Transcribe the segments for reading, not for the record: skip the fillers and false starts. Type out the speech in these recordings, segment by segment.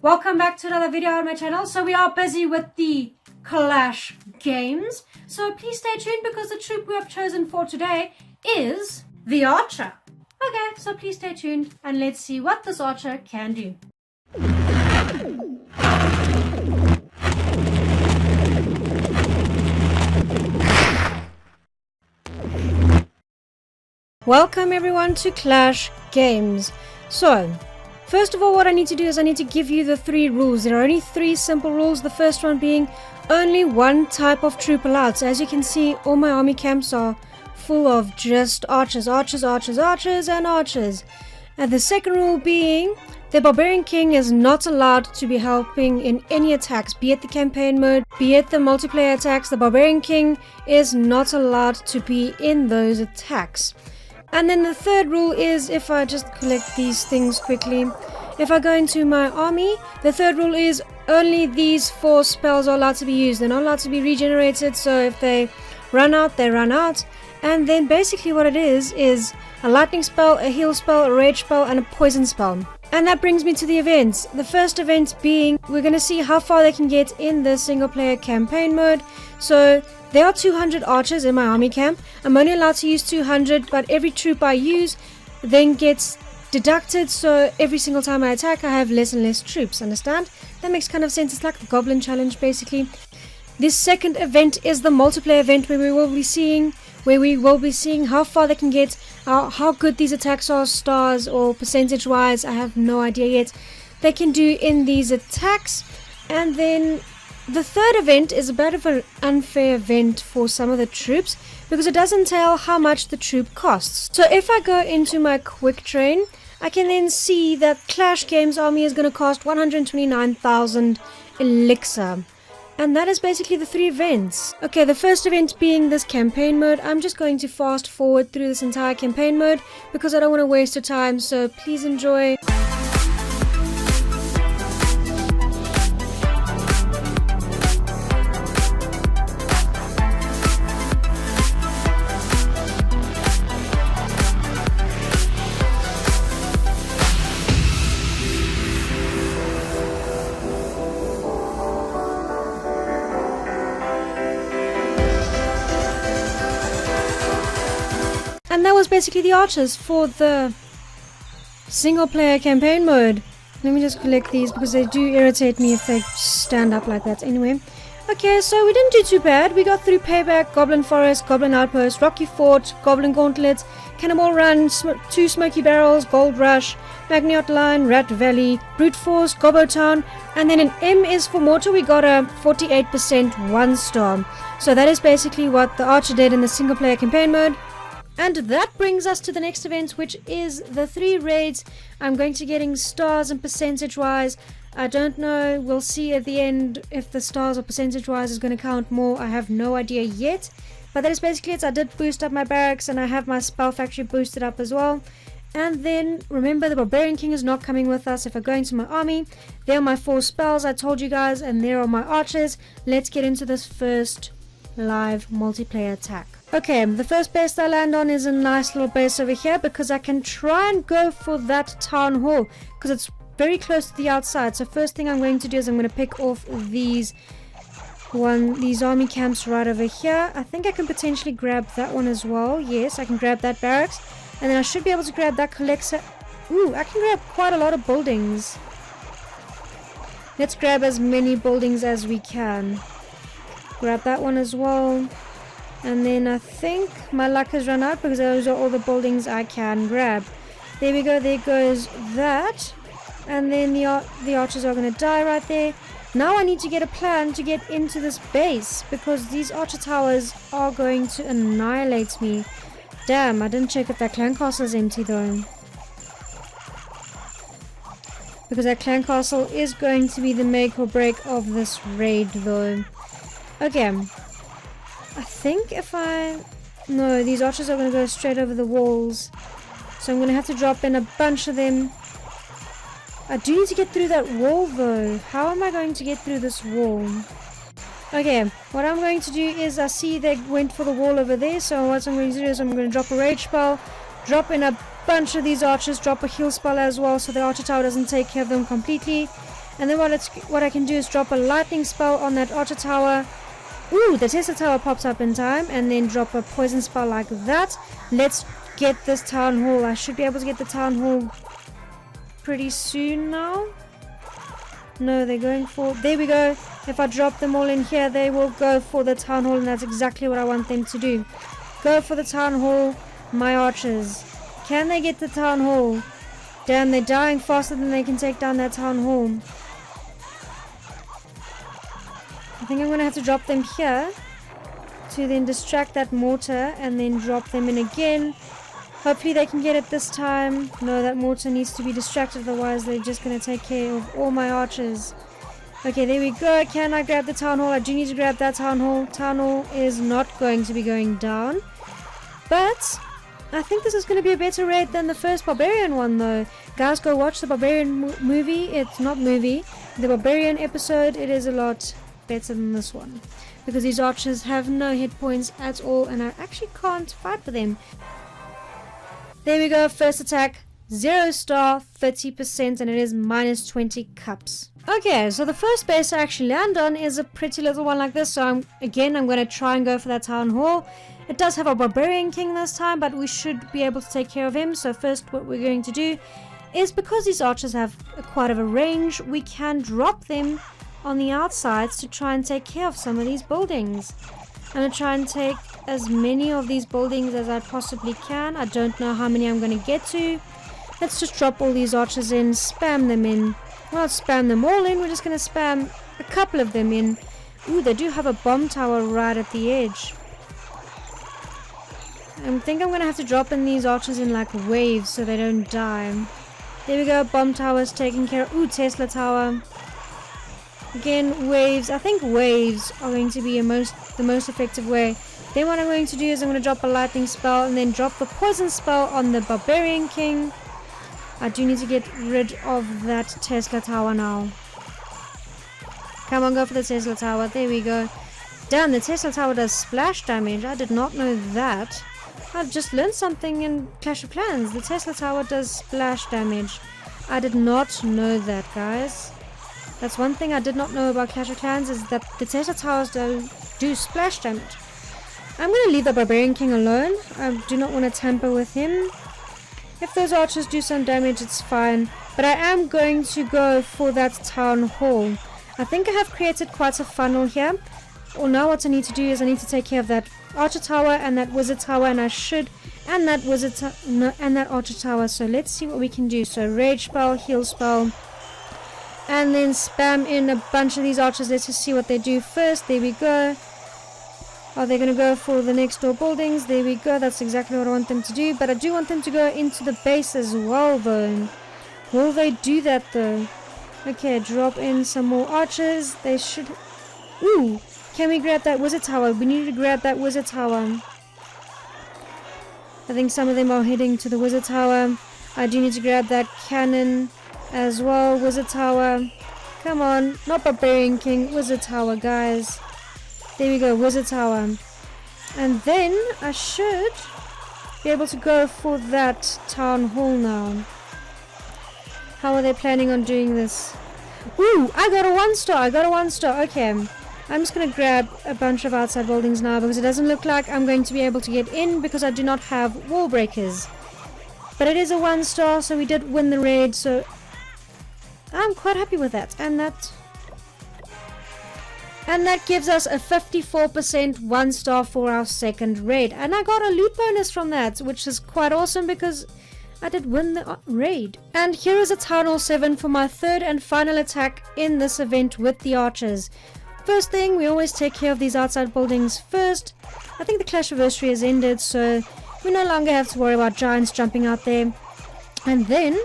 Welcome back to another video on my channel. So we are busy with the Clash games. So please stay tuned because the troop we have chosen for today is the Archer. Okay, so please stay tuned and let's see what this Archer can do. Welcome everyone to Clash Games. So, first of all, what I need to do is I need to give you the 3 rules. There are only 3 simple rules. The first one being only one type of troop allowed. So as you can see, all my army camps are full of just archers, archers, archers, archers, and archers. And the second rule being the Barbarian King is not allowed to be helping in any attacks, be it the campaign mode, be it the multiplayer attacks. The Barbarian King is not allowed to be in those attacks. And then the third rule is, if I just collect these things quickly, if I go into my army, the third rule is only these 4 spells are allowed to be used. They're not allowed to be regenerated, so if they run out, they run out. And then basically what it is a lightning spell, a heal spell, a rage spell, and a poison spell. And that brings me to the events. The first event being, we're going to see how far they can get in the single player campaign mode. So there are 200 archers in my army camp. I'm only allowed to use 200, but every troop I use then gets deducted, so every single time I attack I have less and less troops, understand? That makes kind of sense. It's like the goblin challenge basically. This second event is the multiplayer event where we will be seeing how far they can get, how good these attacks are, stars or percentage wise, I have no idea yet, they can do in these attacks. And then the third event is a bit of an unfair event for some of the troops because it doesn't tell how much the troop costs. So if I go into my quick train, I can then see that Clash Games army is going to cost 129,000 elixir. And that is basically the 3 events. Okay, the first event being this campaign mode. I'm just going to fast forward through this entire campaign mode because I don't want to waste your time, so please enjoy. And that was basically the archers for the single player campaign mode. Let me just collect these because they do irritate me if they stand up like that. Anyway, okay, so we didn't do too bad. We got through Payback, Goblin Forest, Goblin Outpost, Rocky Fort, Goblin Gauntlet, Cannonball Run, 2 Smoky Barrels, Gold Rush, Magniot Line, Rat Valley, Brute Force, Gobbo Town, and then in M is for Mortar we got a 48% 1-star. So that is basically what the archer did in the single player campaign mode. And that brings us to the next event, which is the 3 raids. I'm going to getting stars and percentage wise. I don't know, we'll see at the end if the stars or percentage wise is going to count more. I have no idea yet, but that is basically it. I did boost up my barracks and I have my spell factory boosted up as well. And then remember, the Barbarian King is not coming with us. If I go into my army, there are my 4 spells I told you guys, and there are my archers. Let's get into this first live multiplayer attack. Okay, the first base I land on is a nice little base over here because I can try and go for that town hall because it's very close to the outside. So first thing I'm going to do is I'm going to pick off these army camps right over here. I think I can potentially grab that one as well. Yes, I can grab that barracks, and then I should be able to grab that collector. Ooh, I can grab quite a lot of buildings. Let's grab as many buildings as we can. Grab that one as well. And then I think my luck has run out because those are all the buildings I can grab. There we go, there goes that. And then the archers are going to die right there. Now I need to get a plan to get into this base because these archer towers are going to annihilate me. Damn, I didn't check if that clan castle is empty though. Because that clan castle is going to be the make or break of this raid though. Okay. I think no, these archers are going to go straight over the walls. So I'm going to have to drop in a bunch of them. I do need to get through that wall though. How am I going to get through this wall? Okay, what I'm going to do is I see they went for the wall over there. So what I'm going to do is I'm going to drop a rage spell, drop in a bunch of these archers, drop a heal spell as well so the archer tower doesn't take care of them completely. And then what I can do is drop a lightning spell on that archer tower. Ooh, the Tesla tower pops up in time, and then drop a poison spell like that. Let's get this town hall. I should be able to get the town hall pretty soon now. No, they're going for... There we go. If I drop them all in here, they will go for the town hall, and that's exactly what I want them to do. Go for the town hall, my archers. Can they get the town hall? Damn, they're dying faster than they can take down that town hall. I think I'm going to have to drop them here to then distract that mortar and then drop them in again. Hopefully they can get it this time. No, that mortar needs to be distracted, otherwise they're just going to take care of all my archers. Okay, there we go. Can I grab the town hall? I do need to grab that town hall. Town hall is not going to be going down. But I think this is going to be a better raid than the first Barbarian one though. Guys, go watch the Barbarian movie. It's not movie. The Barbarian episode. It is a lot better than this one. Because these archers have no hit points at all. And I actually can't fight for them. There we go. First attack. 0 star. 30%. And it is minus 20 cups. Okay, so the first base I actually land on is a pretty little one like this. So I'm going to try and go for that town hall. It does have a barbarian king this time, but we should be able to take care of him. So first what we're going to do is, because these archers have quite of a range, we can drop them on the outsides to try and take care of some of these buildings. I'm going to try and take as many of these buildings as I possibly can. I don't know how many I'm going to get to. Let's just drop all these archers in, spam them in. Well, not spam them all in, we're just going to spam a couple of them in. Ooh, they do have a bomb tower right at the edge. I think I'm going to have to drop in these archers in like waves so they don't die. There we go, bomb tower's taken care of. Ooh, Tesla tower. Again, waves. I think waves are going to be the most effective way. Then what I'm going to do is I'm going to drop a lightning spell and then drop the poison spell on the barbarian king. I do need to get rid of that Tesla tower now. Come on, go for the Tesla tower. There we go. Damn, the Tesla tower does splash damage. I did not know that. I've just learned something in Clash of Clans. The Tesla tower does splash damage. I did not know that, guys. That's one thing I did not know about Clash of Clans, is that the Tesla towers do splash damage. I'm going to leave the Barbarian King alone. I do not want to tamper with him. If those archers do some damage, it's fine. But I am going to go for that town hall. I think I have created quite a funnel here. Well, now what I need to do is I need to take care of that archer tower and that wizard tower, and I should, and that wizard and that archer tower. So let's see what we can do. So rage spell, heal spell, and then spam in a bunch of these archers. Let's just see what they do first. There we go. Are they going to go for the next door buildings? There we go. That's exactly what I want them to do. But I do want them to go into the base as well, though. Will they do that, though? Okay, drop in some more archers. They should... Ooh! Can we grab that wizard tower? We need to grab that wizard tower. I think some of them are heading to the wizard tower. I do need to grab that cannon as well. Wizard tower. Come on. Not Barbarian King. Wizard tower, guys. There we go, wizard tower. And then I should be able to go for that town hall now. How are they planning on doing this? Ooh, I got a 1-star. I got a 1-star. Okay. I'm just going to grab a bunch of outside buildings now, because it doesn't look like I'm going to be able to get in because I do not have wall breakers. But it is a 1-star, so we did win the raid, so I'm quite happy with that. And that gives us a 54% 1-star for our second raid. And I got a loot bonus from that, which is quite awesome because I did win the raid. And here is a Town Hall 7 for my third and final attack in this event with the archers. First thing, we always take care of these outside buildings first. I think the Clash Anniversary has ended, so we no longer have to worry about giants jumping out there. And then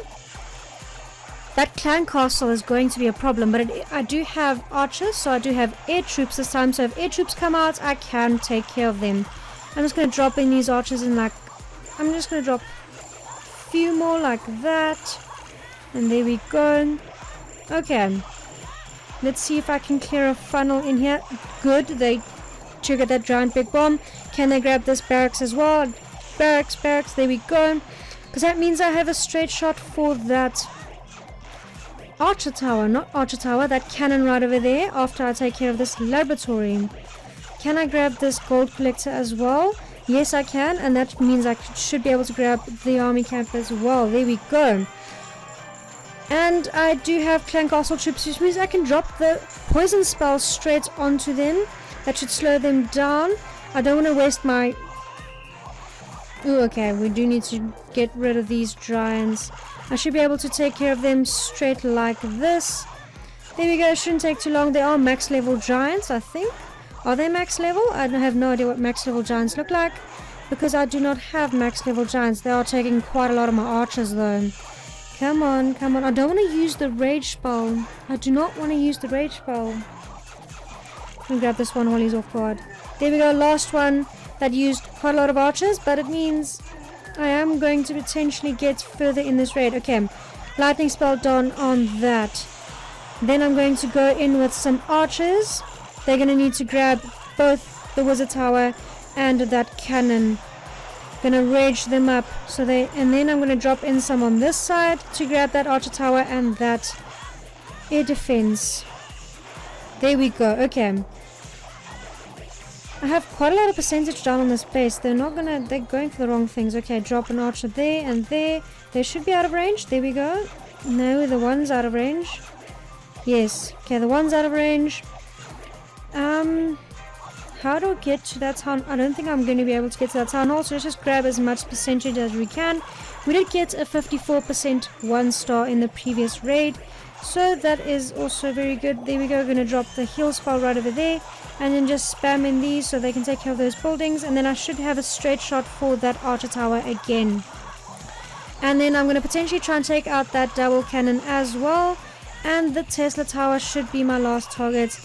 that clan castle is going to be a problem, but I do have archers, so I do have air troops this time. So if air troops come out, I can take care of them. I'm just going to drop in these archers in like... I'm just going to drop a few more like that. And there we go. Okay. Let's see if I can clear a funnel in here. Good. They triggered that giant big bomb. Can they grab this barracks as well? Barracks, barracks. There we go. Because that means I have a straight shot for that archer tower, not archer tower, that cannon right over there after I take care of this laboratory. Can I grab this gold collector as well? Yes, I can, and that means I should be able to grab the army camp as well. There we go. And I do have clan castle troops, which means I can drop the poison spell straight onto them. That should slow them down. I don't want to waste my... Ooh, okay, we do need to get rid of these giants. I should be able to take care of them straight like this. There we go, shouldn't take too long. They are max level giants, I think. Are they max level? I have no idea what max level giants look like, because I do not have max level giants. They are taking quite a lot of my archers though. Come on, come on. I don't want to use the rage spell. I do not want to use the rage spell. Let me grab this one while he's off guard. There we go, last one that used quite a lot of archers, but it means I am going to potentially get further in this raid. Okay, lightning spell done on that. Then I'm going to go in with some archers. They're going to need to grab both the wizard tower and that cannon. Gonna rage them up, and then I'm gonna drop in some on this side to grab that archer tower and that air defense. There we go. Okay, I have quite a lot of percentage down on this base. They're going for the wrong things. Okay, drop an archer there and there. They should be out of range. There we go. No, the one's out of range. Yes. Okay, the one's out of range. How do I get to that town? I don't think I'm going to be able to get to that town hall, so let's just grab as much percentage as we can. We did get a 54% 1-star in the previous raid, so that is also very good. There we go, we're going to drop the heal spell right over there, and then just spam in these so they can take care of those buildings, and then I should have a straight shot for that archer tower again. And then I'm going to potentially try and take out that double cannon as well, and the Tesla tower should be my last target.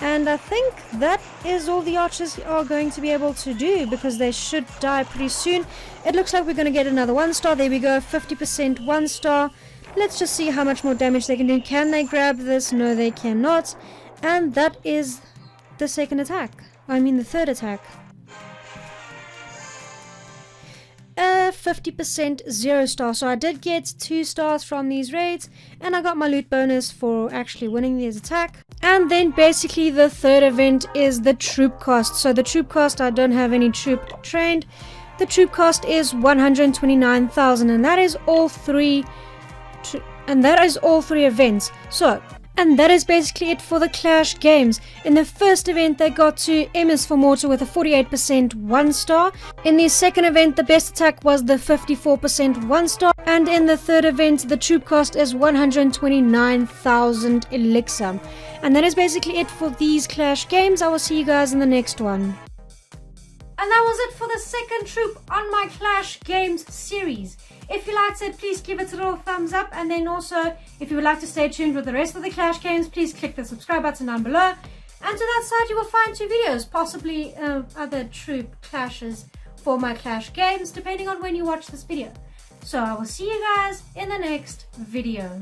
And I think that is all the archers are going to be able to do, because they should die pretty soon. It looks like we're going to get another 1-star. There we go, 50% 1-star. Let's just see how much more damage they can do. Can they grab this? No, they cannot. And that is the second attack. I mean the third attack. 50% 0-star. So I did get 2 stars from these raids, and I got my loot bonus for actually winning this attack. And then basically the third event is the troop cost. So the troop cost, I don't have any troop trained. The troop cost is 129,000, and that is all three events. So, and that is basically it for the Clash games. In the first event, they got to Ms for Mortar with a 48% 1-star. In the second event, the best attack was the 54% 1-star. And in the third event, the troop cost is 129,000 elixir. And that is basically it for these Clash games. I will see you guys in the next one. And that was it for the second troop on my Clash Games series. If you liked it, please give it a little thumbs up. And then also, if you would like to stay tuned with the rest of the Clash games, please click the subscribe button down below. And to that side, you will find 2 videos, possibly other troop clashes for my Clash games, depending on when you watch this video. So I will see you guys in the next video.